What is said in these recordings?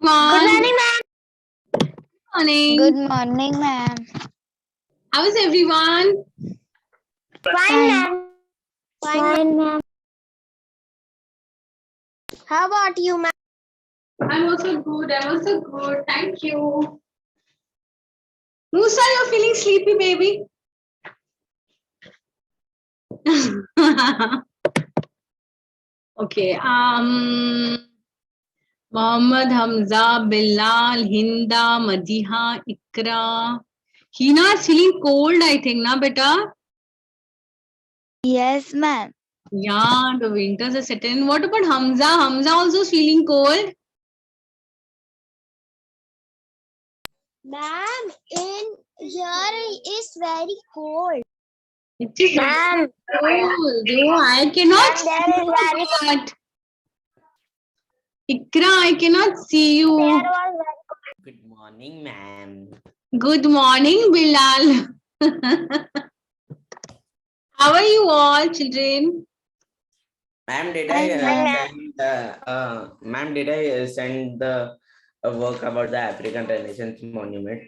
Good morning, ma'am. Morning. Good morning, ma'am. How is everyone? Fine, ma'am. Fine, ma'am. How about you, ma'am? I'm also good. Thank you. Musa, you're feeling sleepy, baby? Okay. Mohammed, Hamza, Bilal, Hinda, Madiha, Ikra. Hina is feeling cold, I think, na beta? Yes, ma'am. Yeah, the winters are set in. What about Hamza? Hamza also is feeling cold? Ma'am, in here is very cold. It is Ma'am, cold. Oh, I cannot see there is very you. But Ikra, I cannot see you. Good morning, ma'am. Good morning, Bilal. How are you all, children? Ma'am, did Fine, ma'am. send the work about the African Renaissance Monument?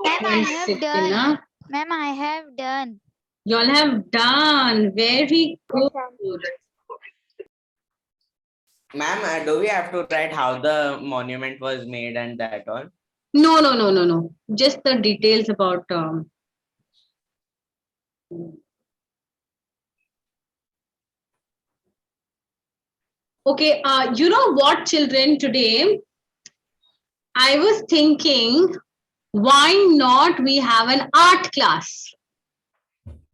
Ma'am, I One have second, done. huh? Ma'am, I have done. You all have done. Very good. Ma'am, do we have to write how the monument was made and that all? No. Just the details about. Okay. You know what, children? Today, I was thinking, why not we have an art class?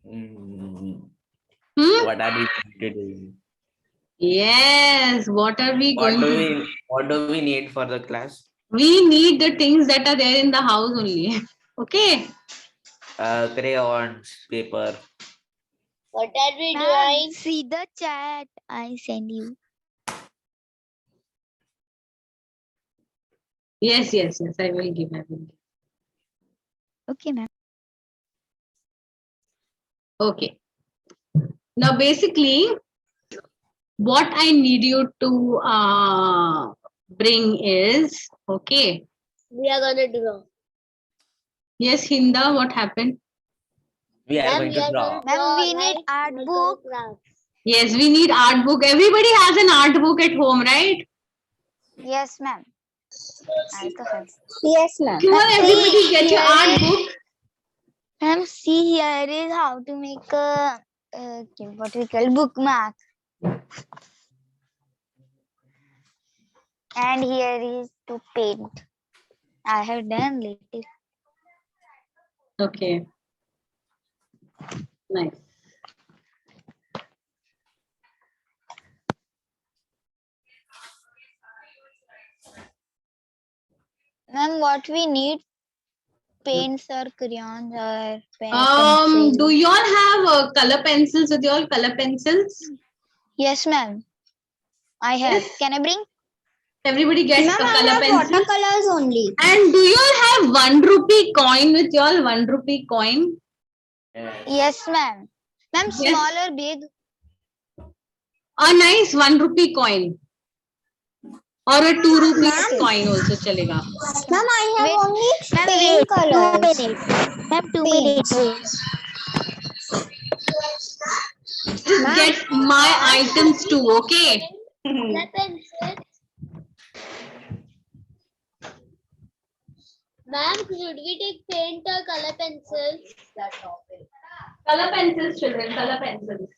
What are we going to do? Yes. What are we going to do? What do we need for the class? We need the things that are there in the house only. Okay. Crayons, paper. What are we Ma'am, doing? see the chat I send you. Yes. I will give. Okay, ma'am. Okay. Now, basically, what I need you to bring is, okay. We are gonna draw. Yes, Hinda, what happened? We are going to draw. Ma'am, we need art book. Yes, we need art book. Everybody has an art book at home, right? Yes, ma'am. I also have. Yes, ma'am. Come on, everybody get your art here book. Ma'am, see here is how to make a what we call bookmark. And here is to paint. I have done little. Okay. Nice. Ma'am, what we need? Paints or crayons or pencils? Do you all have color pencils with you all? Color pencils? Yes, ma'am. I have. Yes. Can I bring? Everybody gets a color pencil. Watercolors only. And do you all have 1 rupee coin with you all? 1 rupee coin? Yes, ma'am. Ma'am, Yes. small or big? A nice 1 rupee coin. Or a 2 rupees coin also chalega. Ma'am, I have Wait. only Ma'am, paint colors. 2 minutes. Ma'am, 2 Paints. minutes. Just get my items too, okay? Ma'am, should we take paint or color pencils? Color pencils, children, color pencils.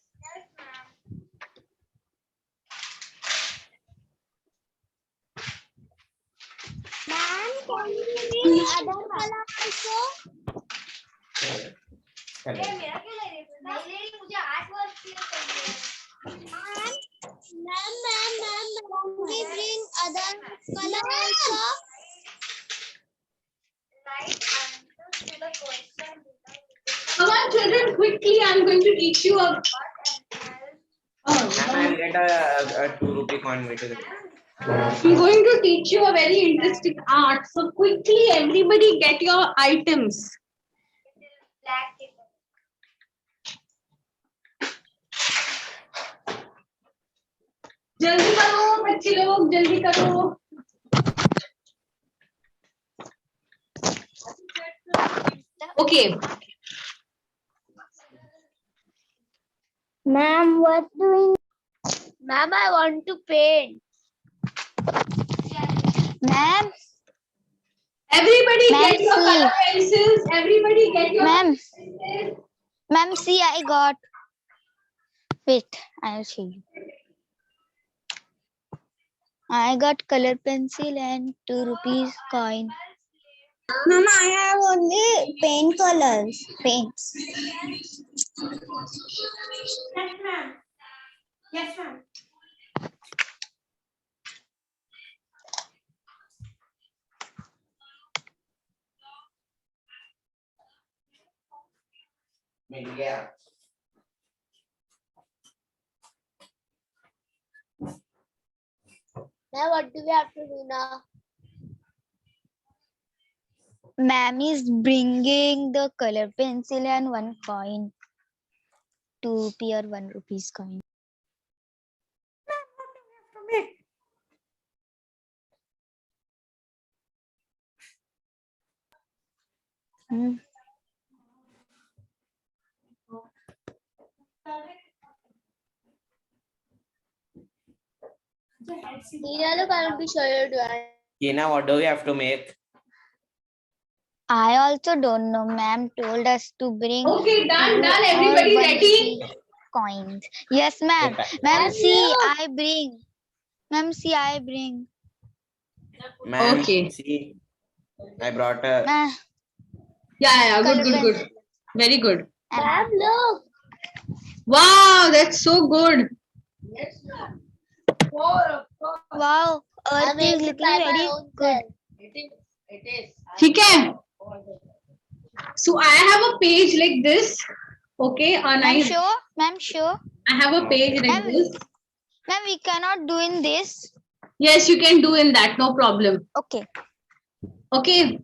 Ma'am, can we bring other color also? Ma'am, can we bring other color also? Come on, children, quickly. I'm going to teach you a. I'll get a 2 rupee coin. I'm going to teach you a very interesting art. So quickly, everybody get your items. जल्दी करो बच्चे लोग जल्दी करो Okay. Ma'am, what doing? Ma'am, I want to paint. Ma'am, Everybody Ma'am, get your see. color pencils. Everybody get your Ma'am. pencils. ma'am, see, I got. Wait, I'll show you. I got color pencil and 2 rupees coin. Ma'am, I have only paint colors. Paints. Yes, ma'am. Yes, ma'am. Yeah. Now, what do we have to do now? Ma'am is bringing the color pencil and 1 coin. 2 rupee or 1 rupees coin. Hmm. Neither can't be sure. Kina, what do we have to make? I also don't know. Ma'am told us to bring Okay, done, 2 done. or Everybody 1 ready? rupee coins. Yes, ma'am. Ma'am, Ma'am, see, I bring. Ma'am, see, I bring. Okay. see, I brought a. Ma'am, Yeah, color good. pencil. Very good. And Ma'am, look. Wow, that's so good. wow, I earth made is it looking by my very own good. self. ठीक है? So I have a page like this. Okay, and Ma'am, sure? Ma'am, sure? I have a page like Ma'am, this. ma'am, we cannot do in this. Yes, you can do in that, no problem. Okay. Okay.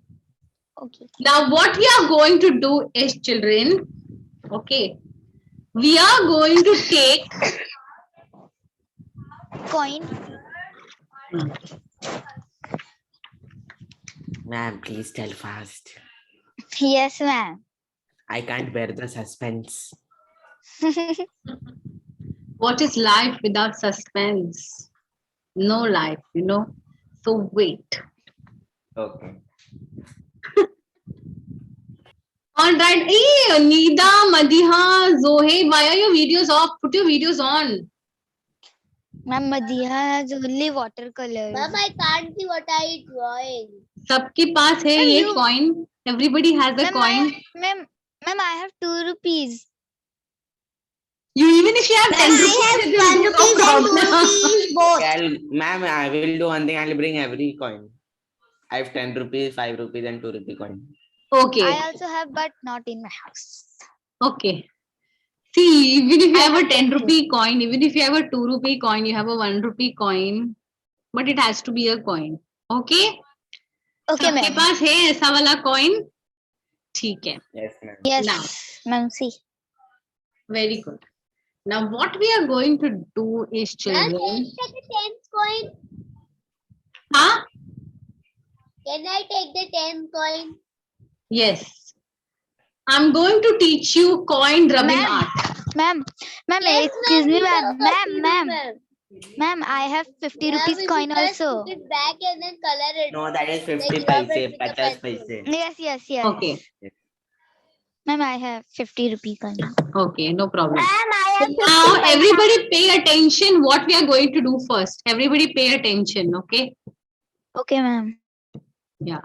Okay. Now what we are going to do is, children, okay, we are going to take Coin. Ma'am, please tell fast. Yes, ma'am. I can't bear the suspense. what is life without suspense? No life, you know. So wait. Okay. All right. Hey, Nida, Madiha, Zohe, why are your videos off? Put your videos on. Ma'am, Madiha has only watercolors. Ma'am, I can't see what are you drawing. सबके पास है Ma'am, ये you- coin. Everybody has a Ma'am, coin. Ma'am, I have 2 rupees. You even if you have 10 rupees, it will be no problem. Both. Ma'am, I will do one thing. I'll bring every coin. I have 10 rupees, 5 rupees, and 2 rupee coin. Okay. I also have, but not in my house. Okay. See, even if you I have a have 10 10 rupee coin, even if you have a 2 rupee coin, you have a 1 rupee coin, but it has to be a coin. Okay? Okay, सबके ma'am. पास है ऐसा वाला coin? ठीक है. Yes, ma'am. Yes, Now. ma'am, see. Very good. Now, what we are going to do is, Ma'am, children. can I take the 10th coin? Huh? Can I take the 10th coin? Yes. I'm going to teach you coin rubbing Ma'am. art. Ma'am, Yes, excuse me, ma'am. ma'am. Ma'am, I have 50 rupees if coin you just also. put it back and then color it. No, that is 50 Like rub it paise, with the 50 pencil. paise. Yes. Okay. Ma'am, I have 50 rupee coin. Okay, no problem. Ma'am, I have Now, everybody pay attention what we are going to do first. Everybody pay attention, okay? Okay, ma'am. Yeah.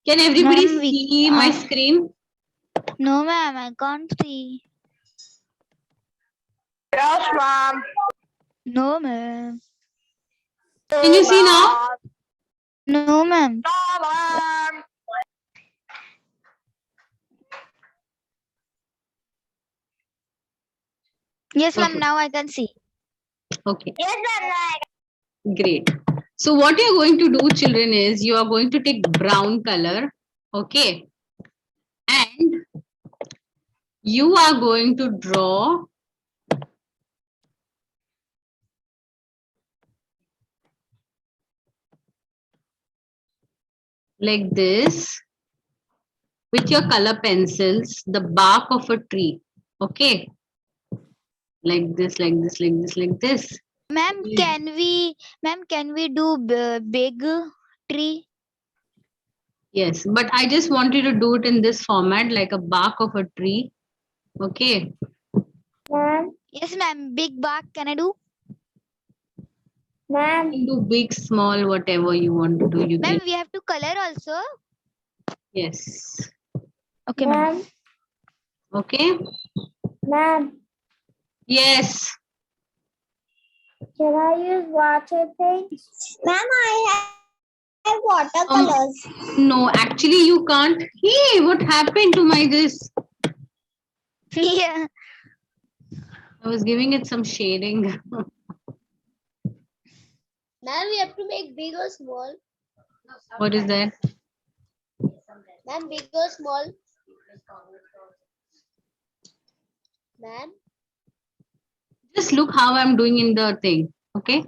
Can everybody Ma'am, see my screen? No, ma'am, I can't see. Yes, ma'am. No, ma'am. Can you see now? No, ma'am. No, ma'am. Yes, ma'am, Okay. now I can see. Okay, Yes, ma'am. great. So what you are going to do, children, is you are going to take brown color, okay? And you are going to draw like this with your color pencils, the bark of a tree. Okay. Like this, like this, like this, like this. Ma'am, can we do big tree? Yes, but I just want you to do it in this format, like a bark of a tree. Okay. Ma'am, Yes, ma'am. Big bark. Can I do? You ma'am, can do big, small, whatever you want to do. You Ma'am, can. we have to color also. Yes. Okay, ma'am. ma'am, Okay. ma'am, Yes. can I use water paints? Ma'am, I have watercolors. No, actually you can't. Hey, what happened to my this? Yeah. I was giving it some shading. Ma'am, we have to make big or small. What is that? Ma'am, big or small. Ma'am, Just look how I'm doing in the thing. Okay.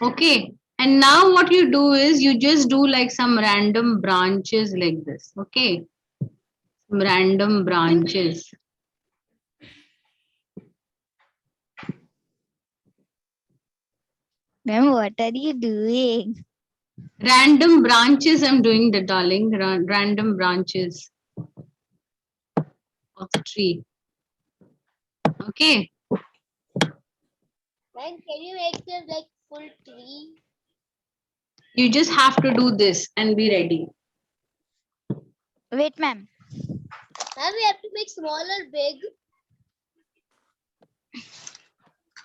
Okay. And now what you do is you just do like some random branches like this. Okay. Some random branches. Ma'am, what are you doing? Random branches I'm doing the darling. Random branches of the tree. Okay. ma'am, can you make them like full tree? You just have to do this and be ready. Wait, ma'am. Ma'am, we have to make small or big.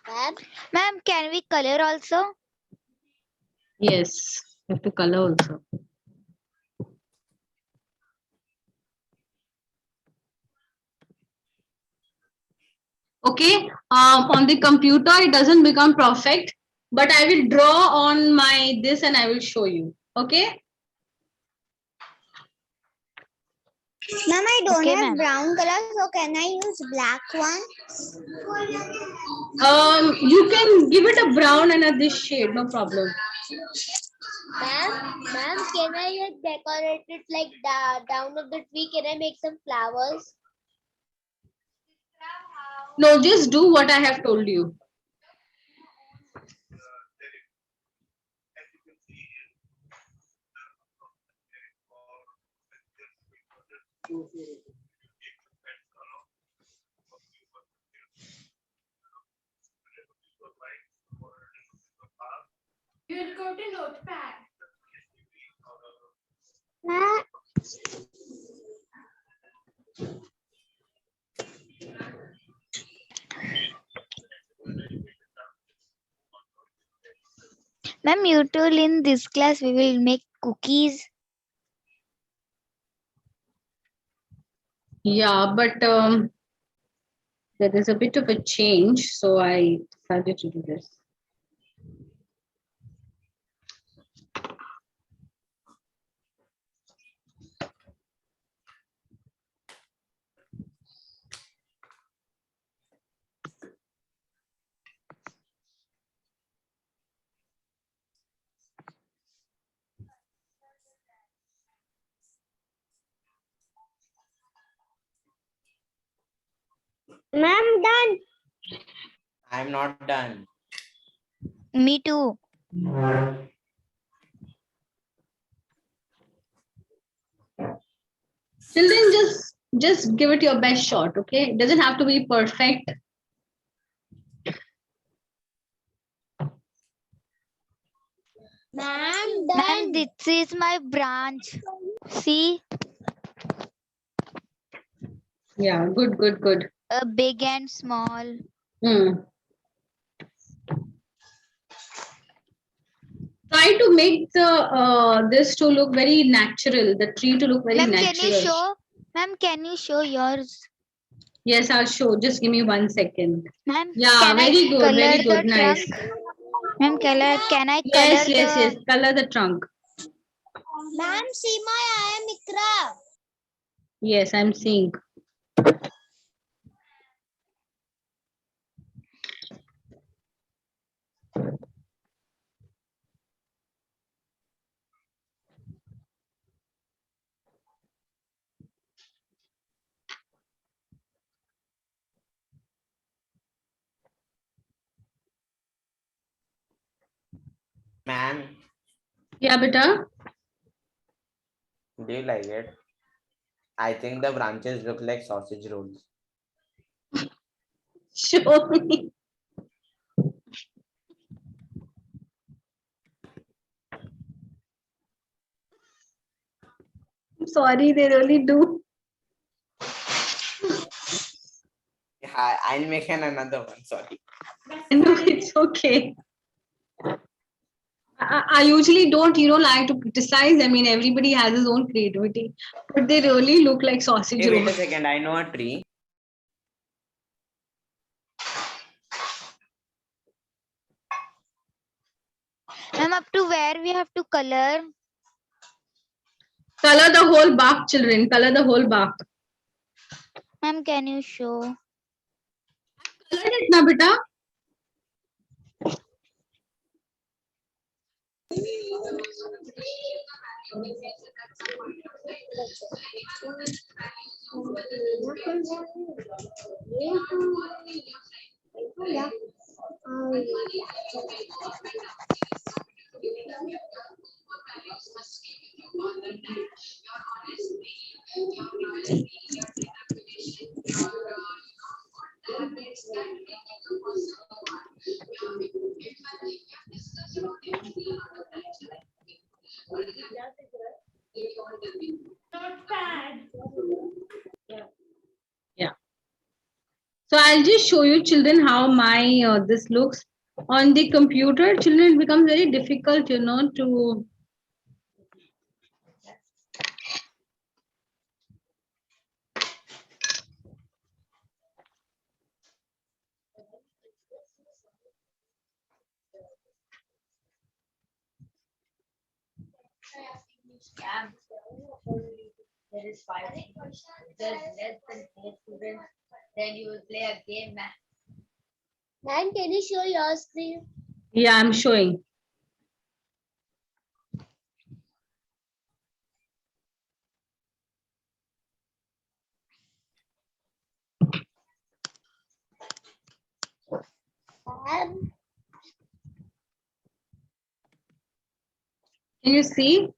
Ma'am, Ma'am, can we color also? Yes. You have to color also. Okay. On the computer, it doesn't become perfect, but I will draw on my this and I will show you. Okay. Ma'am, I don't Okay, have ma'am. brown color, so can I use black one? You can give it a brown and a this shade, no problem. ma'am, can I like decorate it like down of the tree? Can I make some flowers? No, just do what I have told you. You'll go to Notepad. Ma'am, Ma'am, you told in this class we will make cookies. Yeah, but there is a bit of a change, so I decided to do this. ma'am, done. I'm not done. Me too. Children, just give it your best shot. Okay, it doesn't have to be perfect. Ma'am, Ma'am, done. this is my branch. See, Yeah, good, good, good. big and small. Hmm. Try to make the this to look very natural. The tree to look very Ma'am, natural. Ma'am, can you show yours? Yes, I'll show. Just give me 1 second. Ma'am, Yeah, can I very good, color very good. the Nice. trunk? Ma'am, can I Yes, color yes, yes. the... Color the trunk. Ma'am, see my I am Ikra. Yes, I'm seeing. Ma'am, Yeah, beta. do you like it? I think the branches look like sausage rolls. Show me. I'm sorry, they really do. Yeah, I'll make another one. Sorry. No, it's okay. I usually don't, like to criticize. I mean, everybody has his own creativity, but they really look like sausage Hey, wait a rolls. second. I know a tree. Ma'am, up to where we have to color? Color the whole bark, children. Color the whole bark. Ma'am, can you show? Colored it na, beta. Notepad. Yeah. So I'll just show you, children, how my this looks on the computer. Children, it becomes very difficult, to. There is 5. There's less than 4 students. Then you will play a game. Ma'am, can you show your screen? Yeah, I'm showing. Ma'am, Can you see?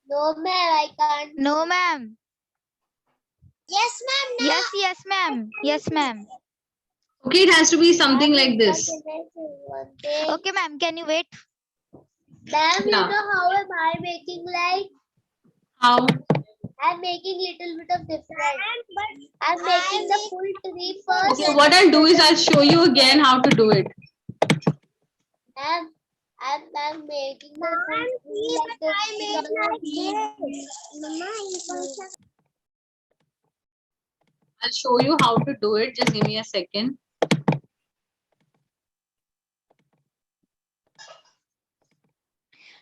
no, ma'am, I can't. No, ma'am. Yes, ma'am. No. Yes, ma'am. Yes, ma'am. Okay, it has to be something like this. Okay, Okay, ma'am. Can you wait? ma'am, you Yeah. know how am I making like? How? I'm making little bit of different. I'm making the full tree first. Okay, what I'll do is I'll show you again how to do it. I'm making the full tree like this. I'll show you how to do it. Just give me a second.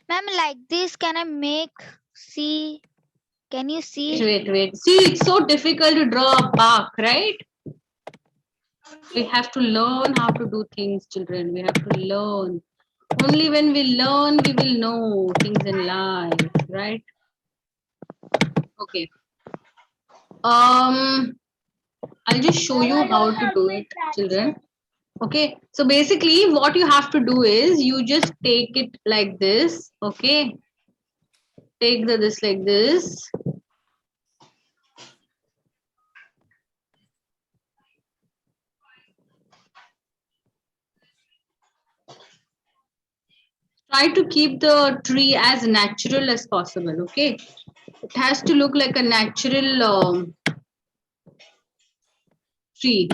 Ma'am, like this, can I make? See? Can you see? Wait. See, it's so difficult to draw a bark, right? We have to learn how to do things, children. We have to learn. Only when we learn, we will know things in life, right? Okay. I'll just show you how to do it, children. Okay. So basically, what you have to do is you just take it like this. Okay. Take this like this. Try to keep the tree as natural as possible. Okay. It has to look like a natural tree.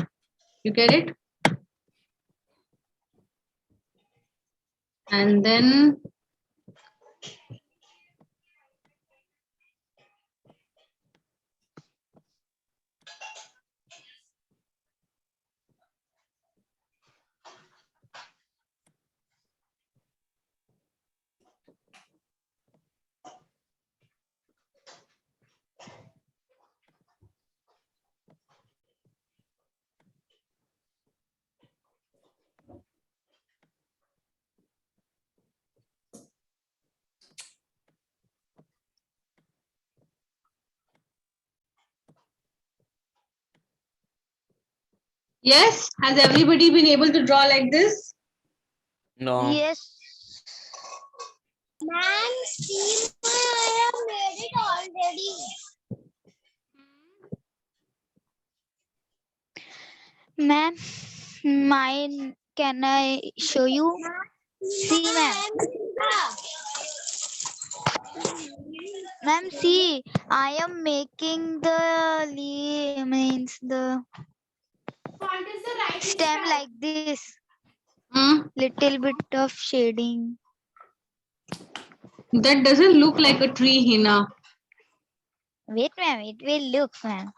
You get it? And then yes, has everybody been able to draw like this? No. Yes. Ma'am, see, I have made it already. Ma'am, mine, can I show you? See, ma'am. Ma'am, see, I am making the means the Font is the right stem style. like this. Hmm? Little bit of shading. That doesn't look like a tree, Hina. Wait, ma'am, it will look, ma'am.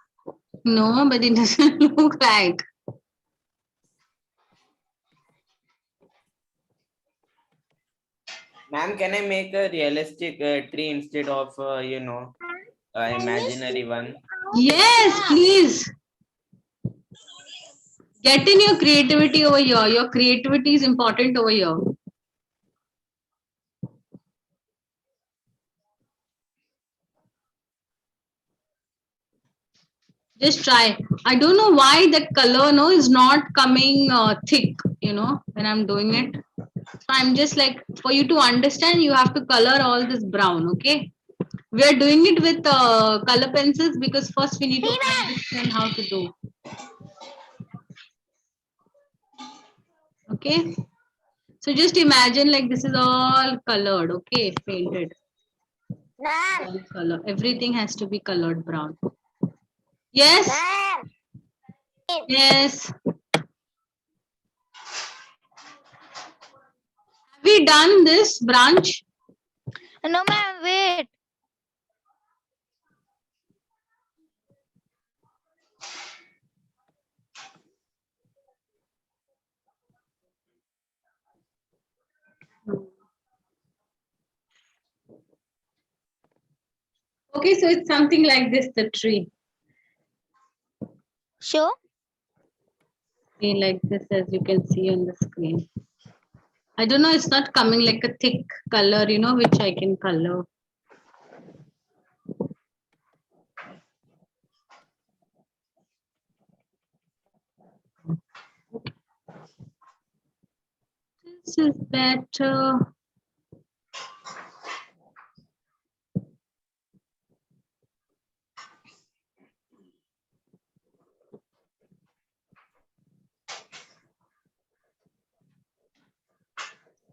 No, but it doesn't look like. Ma'am, can I make a realistic tree instead of imaginary one? Yes, please. Get in your creativity over here. Your creativity is important over here. Just try. I don't know why that color is not coming thick, when I'm doing it. So I'm just like, for you to understand, you have to color all this brown, okay? We are doing it with color pencils because first we need to understand how to do. Okay? So just imagine like this is all colored, okay? Painted. All color. Everything has to be colored brown. Yes? Yes. Have we done this branch? No, ma'am, wait. Okay, so it's something like this, the tree. Show. Okay, like this, as you can see on the screen. I don't know, it's not coming like a thick color, which I can color. This is better.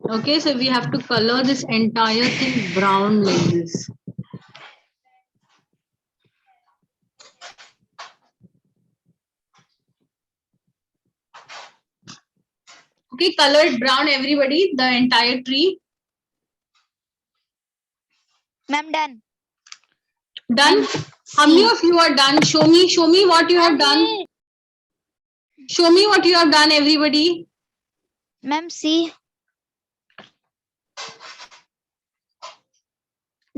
Okay, so we have to color this entire thing brown like this. Okay, colored brown, everybody, the entire tree. Ma'am, done. Done? How many of you are done? Show me what you have done. Show me what you have done, everybody. Ma'am, see.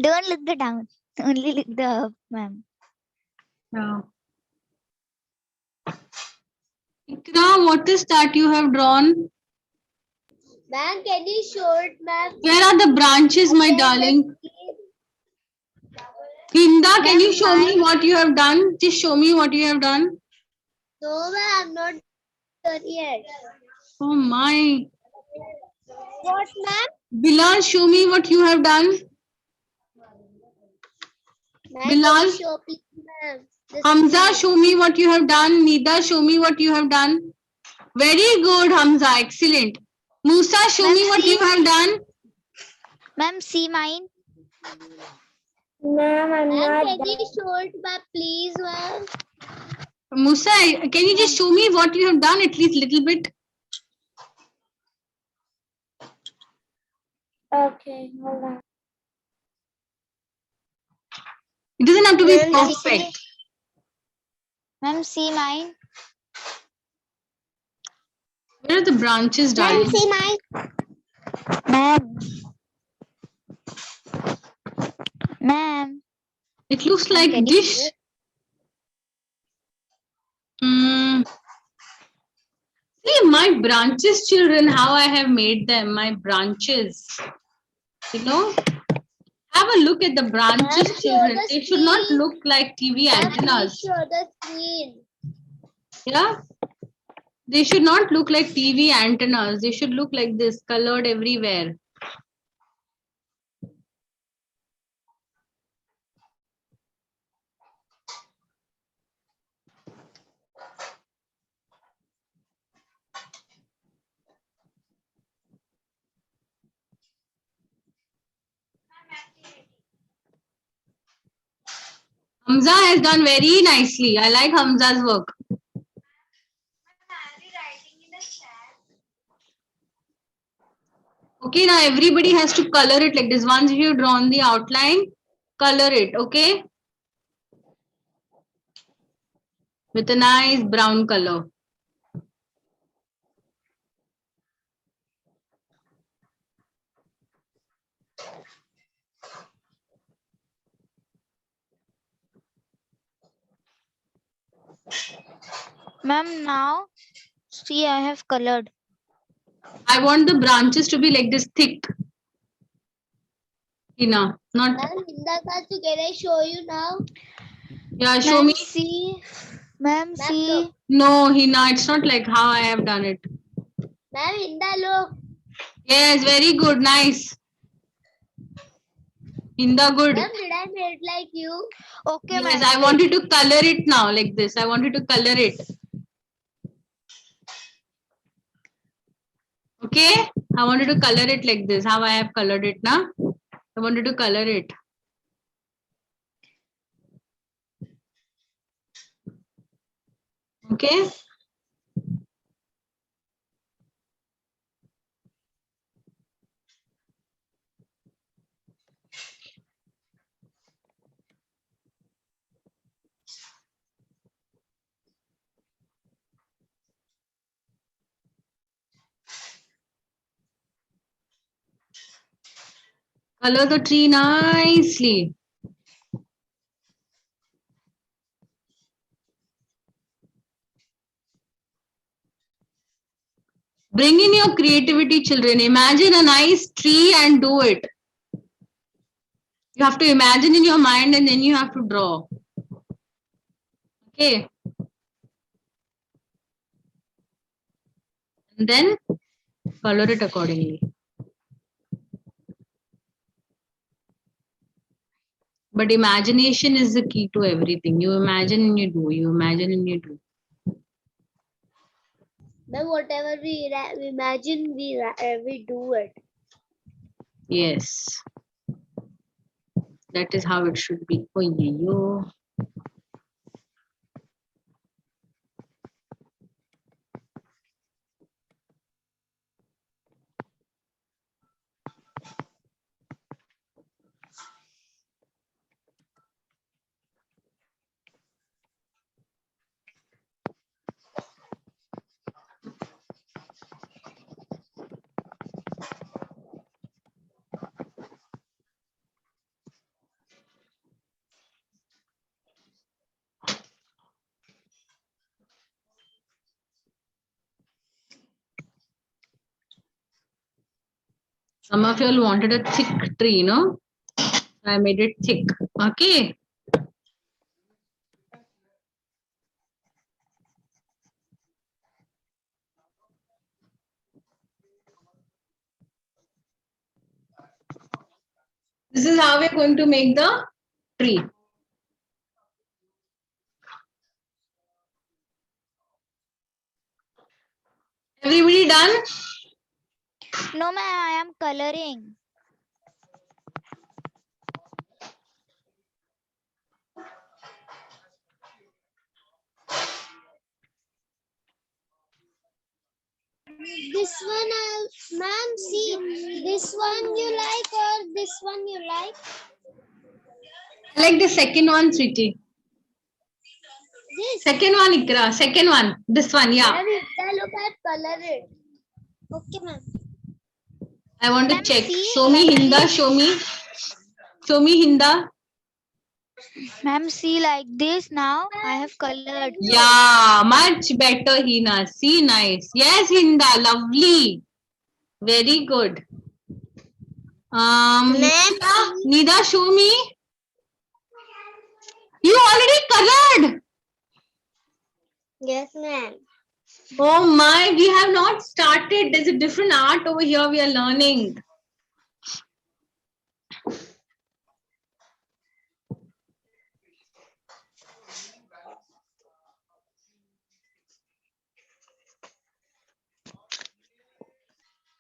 Don't look the down. Only look the up, ma'am. Yeah. Ikra, what is that you have drawn? Ma'am, can you show it, ma'am? Where are the branches, my darling? Hinda, can you show me what you have done? Just show me what you have done. No, ma'am, I'm not done yet. Oh my. What, ma'am? Bilal, show me what you have done. Ma'am, Bilal? can you show, please, ma'am? This Hamza, is- show me what you have done. Nida, show me what you have done. Very good, Hamza. Excellent. Musa, show me what you have done. Ma'am, see mine. Ma'am, I'm Ma'am, not can you show it, ma'am, please, ma'am? Musa, can you just show me what you have done at least little bit? okay. Hold on. It doesn't have to be Ma'am, perfect. Ma'am, see mine. Where are the branches, darling? See mine. Ma'am. Ma'am. It looks Ma'am, like can you dish. see it? See my branches, children, how I have made them, my branches. Have a look at the branches, Ma'am, show children. the They should not screen. look like TV Ma'am, please antennas. show the screen. Yeah? They should not look like TV antennas. They should look like this, colored everywhere. Hamza has done very nicely. I like Hamza's work. Okay, now everybody has to color it like this. Once you've drawn the outline, color it, okay? With a nice brown color. Ma'am, now see I have colored. I want the branches to be like this thick. Hina, not, Ma'am, Hindakatu, can I show you now? yeah, show Ma'am, me. see. Ma'am, Ma'am, see. look. No, Hina, it's not like how I have done it. Ma'am, Hinda, look. Yes, very good, nice. Hinda, good. Ma'am, did I make like you? Okay, Yes, ma'am. I want you to color it now like this. I want you to color it. Okay, I want you to color it like this. How I have colored it now. I want you to color it. Okay. Color the tree nicely. Bring in your creativity, children. Imagine a nice tree and do it. You have to imagine in your mind and then you have to draw. Okay. And then color it accordingly. But imagination is the key to everything. You imagine and you do. You imagine and you do. Ma'am, whatever we imagine, we do it. Yes. That is how it should be. Oh, yeah, yo. Some of you all wanted a thick tree, no? I made it thick. Okay. This is how we're going to make the tree. Everybody done? No, ma'am, I am coloring. This one, ma'am, see, this one you like or this one you like? I like the second one, sweetie. This. Second one, Ikra. Second one. This one, yeah. Ma'am, Hinda, look, I've colored it. Okay, ma'am. I want to Ma'am, check. see, Show me like Hinda. this. Show me. Show me Hinda. Ma'am, see like this now. I have colored. Yeah, much better, Hina. See, nice. Yes, Hinda. Lovely. Very good. Nida, show me. You already colored. Yes, ma'am. Oh my, we have not started. There's a different art over here we are learning.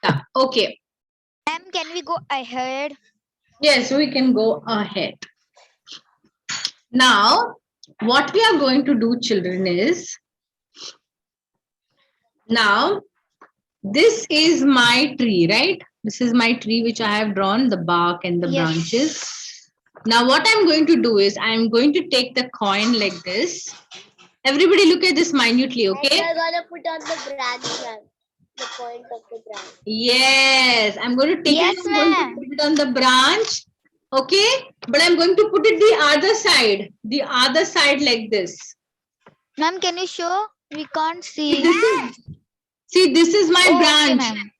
Yeah, okay. Ma'am, can we go ahead? Yes, we can go ahead. Now, what we are going to do, children, is now this is my tree, right? This is my tree which I have drawn, the bark and the Yes. branches. Now, what I'm going to do is I'm going to take the coin like this. Everybody look at this minutely, okay? And we're gonna put on the branch, ma'am. The point of the branch. Yes, I'm going to take Yes, it, I'm going to ma'am. put it on the branch, okay? But I'm going to put it the other side like this. Ma'am, can you show? We can't see. This is my Okay, branch. ma'am.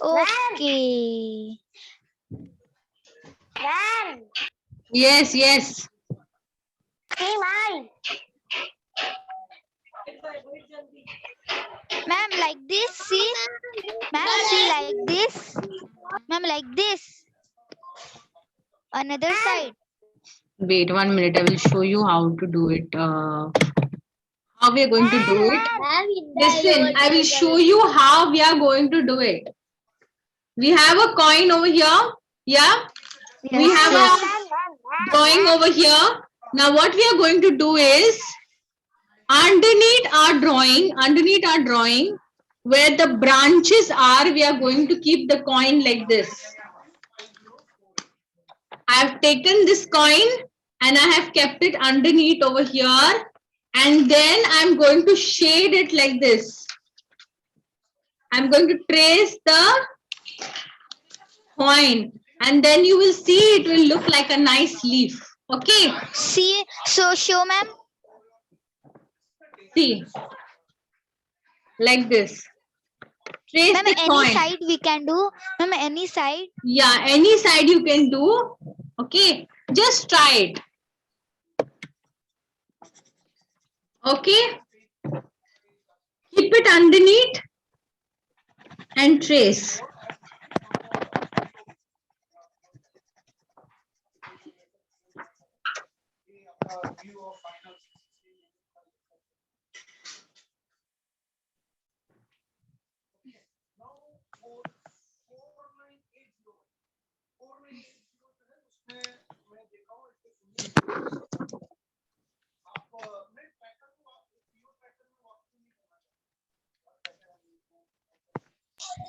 Okay. Ma'am, Yes, yes. see mine. Ma'am, like this, see? Ma'am, see like this? Ma'am, like this. Another side. Wait 1 minute. I will show you how to do it. How we are going to do it. Ma'am, in the Listen, I will show you how we are going to do it. We have a coin over here. Yeah. We Yes, have yes. a drawing over here. Now what we are going to do is underneath our drawing, where the branches are, we are going to keep the coin like this. I have taken this coin and I have kept it underneath over here, and then I'm going to shade it like this. I'm going to trace the coin, and then you will see it will look like a nice leaf. Okay, See, so show, ma'am. see, like this. Trace Ma'am, the any coin. side we can do. Ma'am, any side. Yeah, any side you can do. Okay, just try it. Okay, keep it underneath and trace.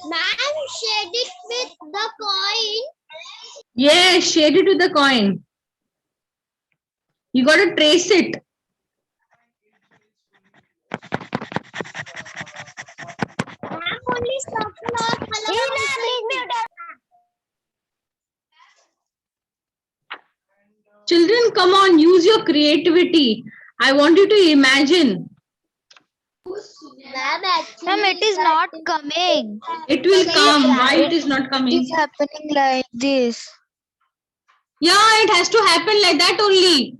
Ma'am, shade it with the coin. Yes, shade it with the coin. You got to trace it. Ma'am, only circle or color. Children, come on, use your creativity. I want you to imagine. Ma'am, actually, Ma'am, it is not coming. It will come. Why it is not It coming? is happening like this. Yeah, it has to happen like that only.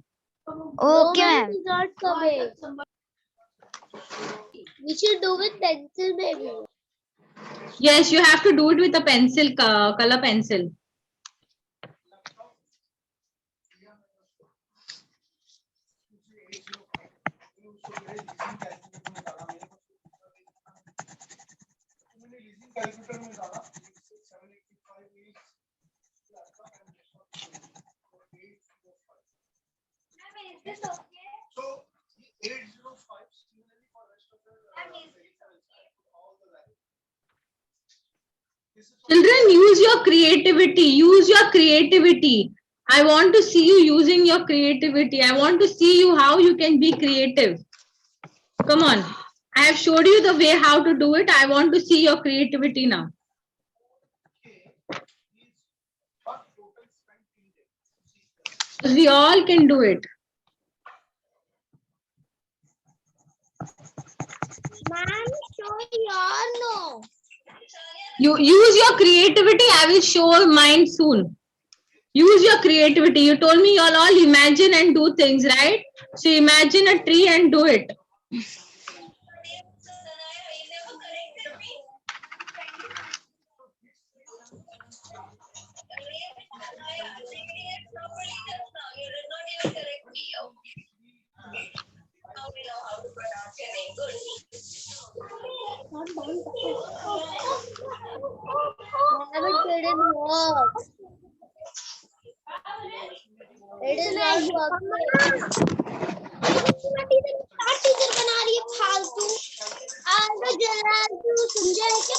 Okay, ma'am. It's not coming. We should do with pencil, maybe. Yes, you have to do it with a pencil, color pencil. Children, use your creativity. Use your creativity. I want to see you using your creativity. I want to see you how you can be creative. Come on. I have showed you the way how to do it. I want to see your creativity now. We all can do it. Ma'am, show your no. You use your creativity. I will show mine soon. Use your creativity. You told me you'll all imagine and do things, right? So imagine a tree and do it. Ma'am, it didn't work. nice work. Teacher बना रही है फालतू। आगे जरा तू समझा है क्या?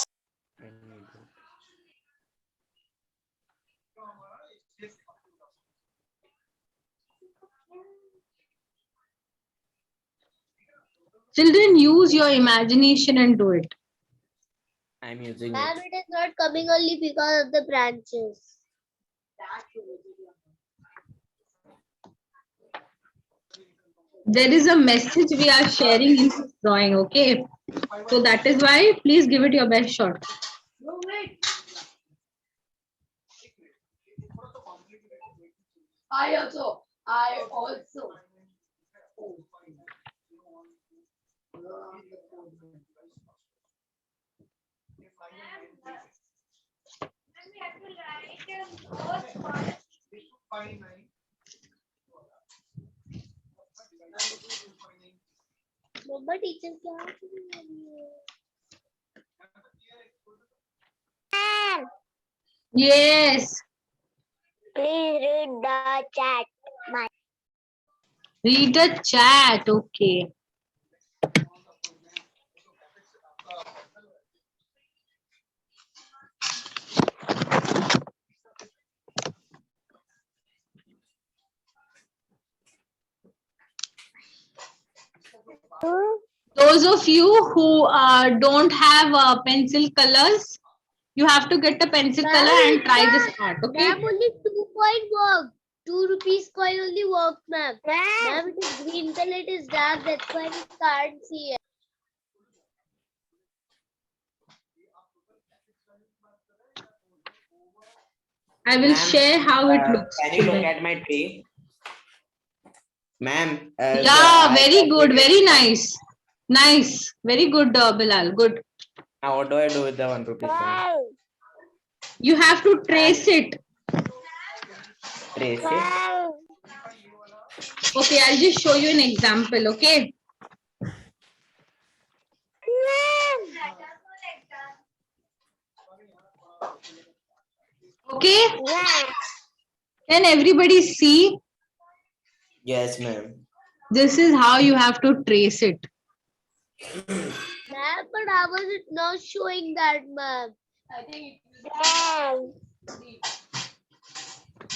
Children, use your imagination and do it. I'm using Ma'am, it. it is not coming only because of the branches. There is a message we are sharing in this drawing, okay? So that is why, please give it your best shot. No, wait. I also. मम्मा teacher क्या कर रही है? Yes, Please read the chat. read the chat, okay. Those of you who don't have pencil colors, you have to get a pencil color and try this art, okay? Ma'am, only 2 coin work. 2 rupees coin only work, ma'am. Ma'am, it is green color, it is dark, that's why we can't see it. I will Ma'am, share how it looks. Can you look at my tree? Ma'am. Yeah, very good, very nice. Nice, very good, Bilal, good. Now what do I do with the 1 rupee coin? You have to trace it. Trace it. Okay, I'll just show you an example, okay? Okay, can everybody see? Yes, ma'am. This is how you have to trace it. Ma'am, but I was not showing that, ma'am.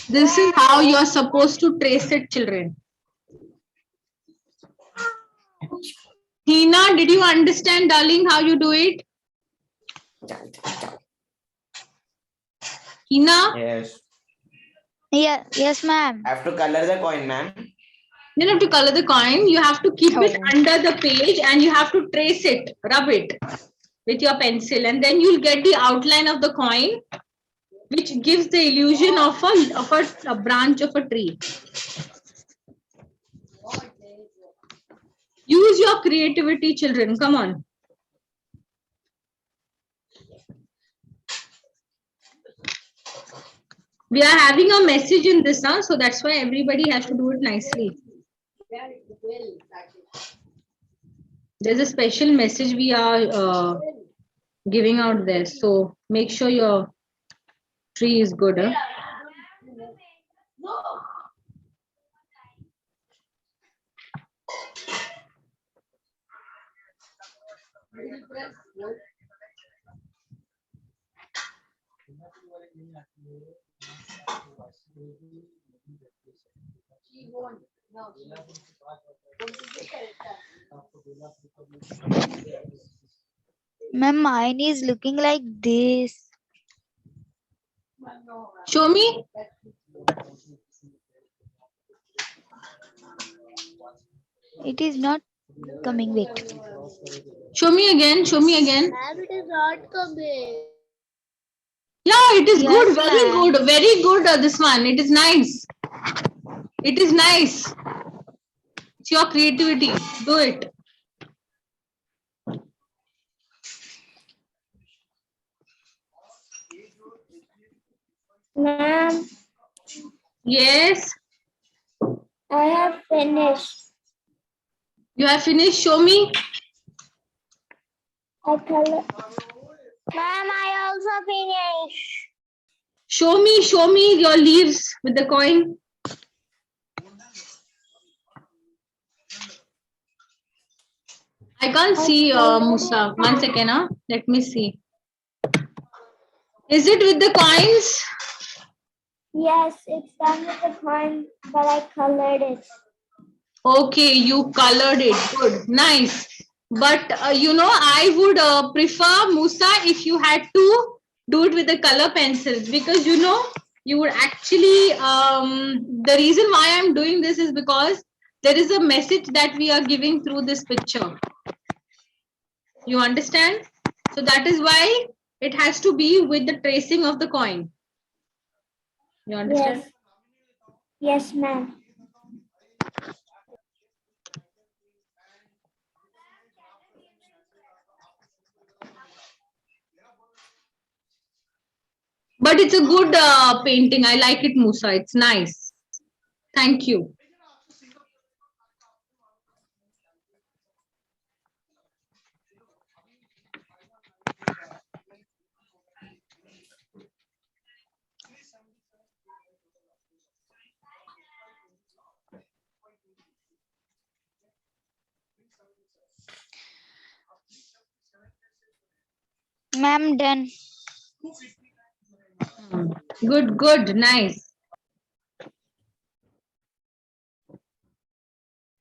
This is how you're supposed to trace it, children. Hina, did you understand, darling, how you do it? Hina? Yes. Yeah, yes, ma'am. I have to color the coin, ma'am. You don't have to color the coin. You have to keep it under the page and you have to trace it, rub it with your pencil, and then you'll get the outline of the coin, which gives the illusion of a branch of a tree. Use your creativity, children. Come on. We are having a message in this, huh? So that's why everybody has to do it nicely. There's a special message we are giving out there. So make sure your tree is good. Huh? Ma'am, mine is looking like this. Show me. It is not coming. Wait. Show me again. Show me again. Ma'am, it is not coming. Yeah, it is Yes, good. Very ma'am. good. Very good. This one. It is nice. It is nice. It's your creativity. Do it. Ma'am, Yes. I have finished. You have finished. Show me. Ma'am, I also finished. Show me your leaves with the coin. I can't see Musa. 1 second, huh? Let me see. Is it with the coins? Yes, it's done with the coin, but I colored it. Okay, you colored it. Good, nice. But I would prefer Musa if you had to do it with the color pencils, because you would actually. The reason why I'm doing this is because there is a message that we are giving through this picture. You understand? So that is why it has to be with the tracing of the coin. You understand? Yes, ma'am. But it's a good painting. I like it, Musa. It's nice. Thank you. Ma'am, done. Good, good, nice.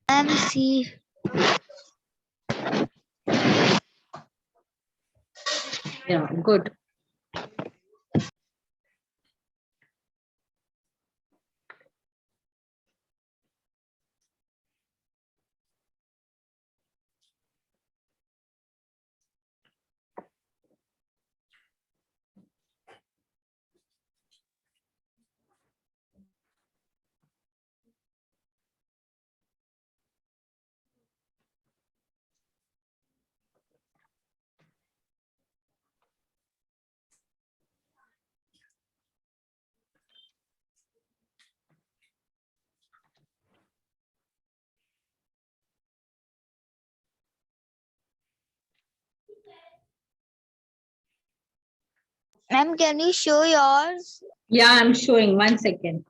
Ma'am, see. Yeah, good. Ma'am, can you show yours? Yeah, I'm showing. 1 second.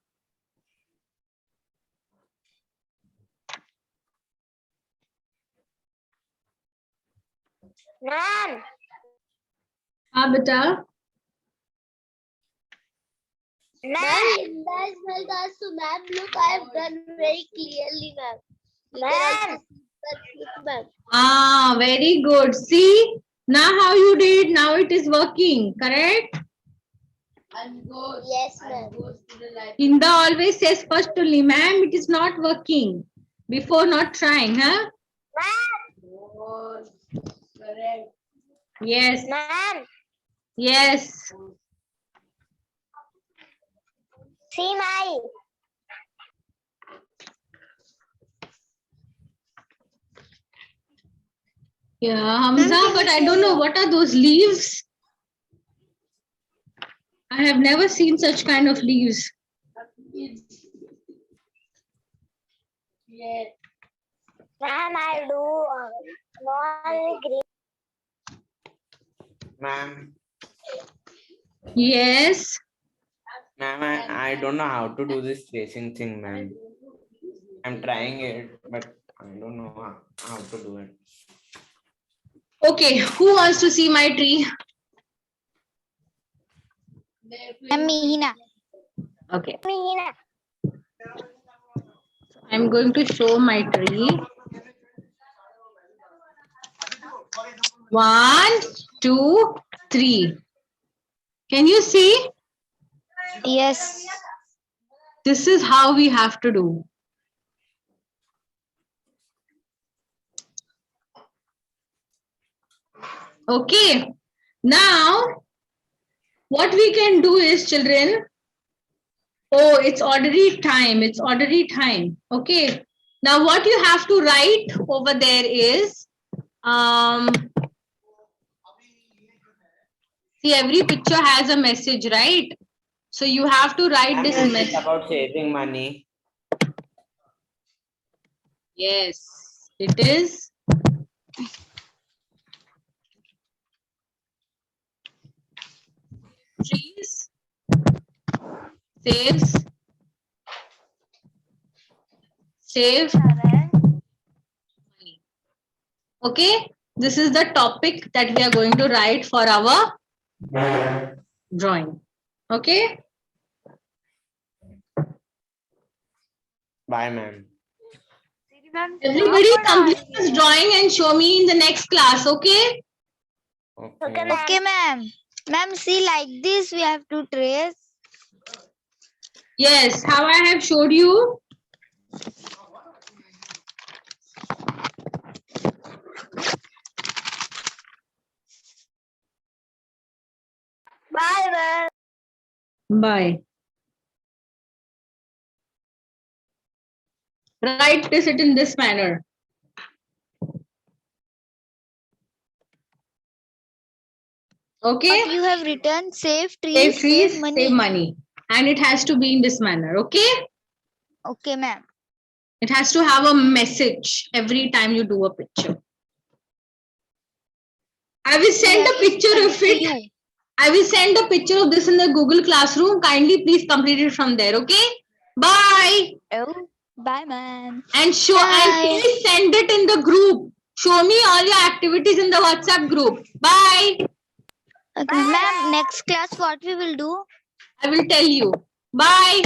Ma'am, Beta. ma'am, guys, so ma'am, look, I have done very clearly, ma'am. Ma'am, Very good. See, now how you did, now it is working, correct? And goes. Yes, And ma'am. goes to the light. Inda always says first only, ma'am, it is not working. Before not trying, huh? Goes. Correct. Yes, Ma'am, yes. see my. Yeah, Hamza, but I don't know what are those leaves. I have never seen such kind of leaves. Yes. Ma'am, I'll do small green. Ma'am, Yes. ma'am, I don't know how to do this tracing thing, ma'am. I'm trying it, but I don't know how to do it. Okay, who wants to see my tree? Ma'am, Meena. Okay, Meena. I'm going to show my tree. 1, 2, 3. Can you see? Yes. This is how we have to do. Okay. Now, what we can do is, children, oh, it's already time. It's already time. Okay. Now, what you have to write over there is, see, every picture has a message, right? So you have to write Ma'am, this is it message. about saving money? Yes, it is. Trees save money. Okay, this is the topic that we are going to write for our drawing. Okay, Bye, ma'am. everybody complete this drawing and show me in the next class. Okay. Okay. Okay, ma'am. Ma'am, see, like this we have to trace. Yes, how I have showed you. Bye, ma'am. Bye. Write this it in this manner. Okay. What you have written, save Save trees, trees, save money. save money. And it has to be in this manner. Okay. Okay, ma'am. It has to have a message every time you do a picture. I will send Yeah, a picture it's of it. you. I will send a picture of this in the Google Classroom. Kindly please complete it from there. Okay. Bye. Oh, bye, ma'am. And show Bye. and please send it in the group. Show me all your activities in the WhatsApp group. Bye. Okay, ma'am. Next class, what we will do? I will tell you. Bye.